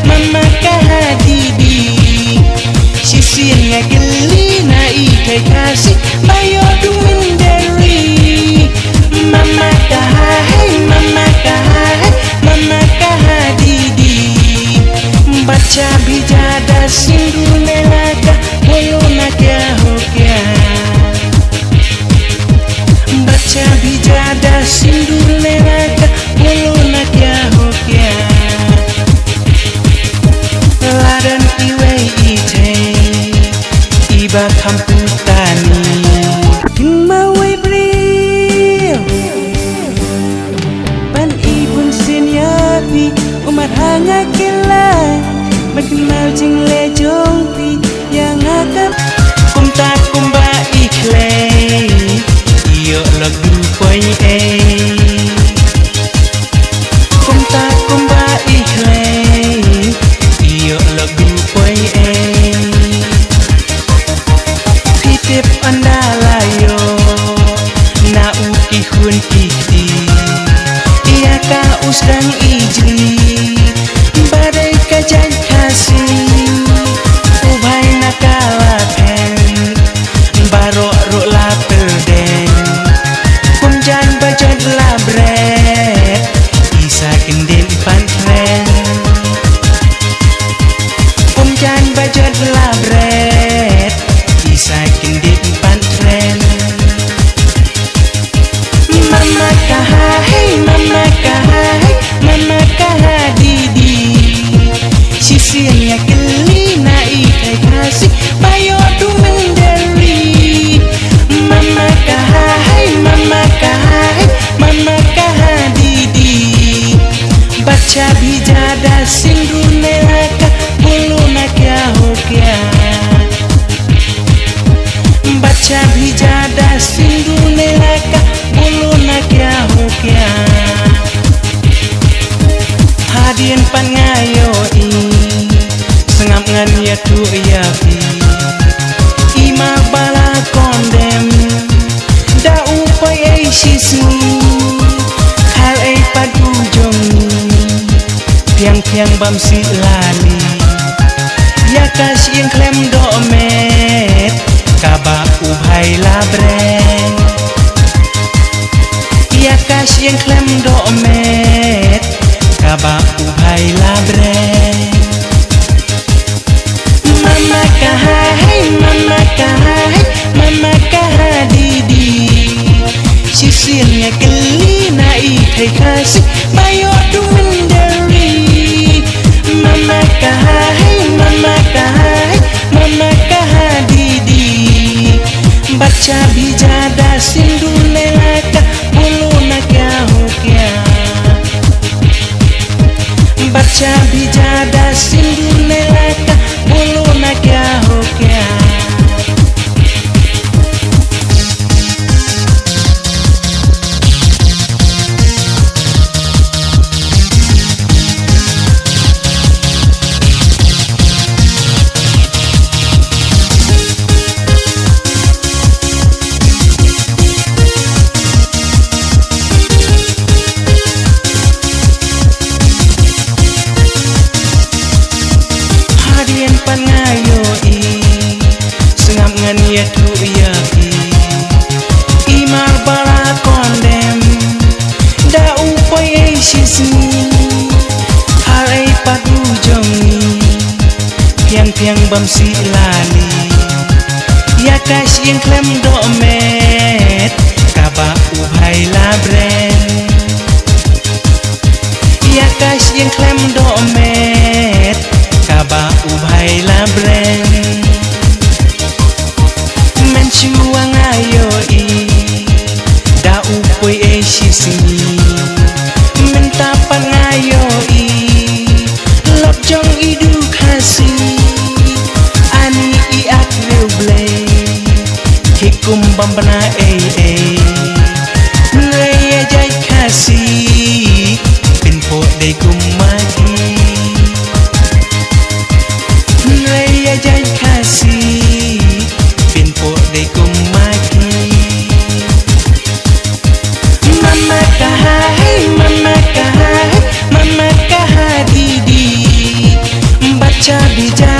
Mama kaha didi Sisinya geli na ikai kasih Bayo dumin dari Mama kaha didi Baca bijada sindu nelaka Bolo na kya ho kya Baca bijada sindu nelaka Bolo na kya ho kya Ladan iwe ite Iba kamputani Kinmawai beliau Pan ibun sinyapi Umat hanga kila Makin mau jing le jongpi Yang akan Kumta kumba ikhle Iyo lagu poi Kumta kumba ikhle Iyo lagu poi Titip andalayo Na uki hun kiti Ia ka usdang ijli Badai kajan kasih Ubay nakalapen Barok rok lapel den Kumjan bajad labret Isa kendin pantren Kumjan bajad labret Isa kendin pantren Mama kaha didi Sisinya geli na ikai kasih Bayo dumin dari Mama kaha didi Baca bijada sindu nelaka Bulu na kya ho kya Baca bijada sindu nelaka Bulu na kya ho kya Hadien pan ngayo Sengap ngan ya tu ya pi Ima bala kondem Da upai ai sisni Hal ai padu jongi Piang-piang bam si lali Ya kas yang klem domet Kaba ubhai labren Ya kas yang klem domet Kaba ubhai labren Mama kaha didi Sisinya geli na ikai kasih Bayo dumin dari Mama kaha didi Baca bijada sindu nelaka Bulu na kya ho kya Baca bijada sindu nelaka Bulu na kya ho kya Hadien pan ngayo Sengap ngan ya tu ya pi Imar bala kondem Da upai ai sisni Hal ai padu jongi Piang-piang bam si lali Ya kas yang klem domet Kaba ubhai labren Ya kas yang klem domet Kaba ubhai labren Mencuang ayo Da upoi ai sisni Mentapan ayo Lop jong idu kasih अच्छा भी ज्यादा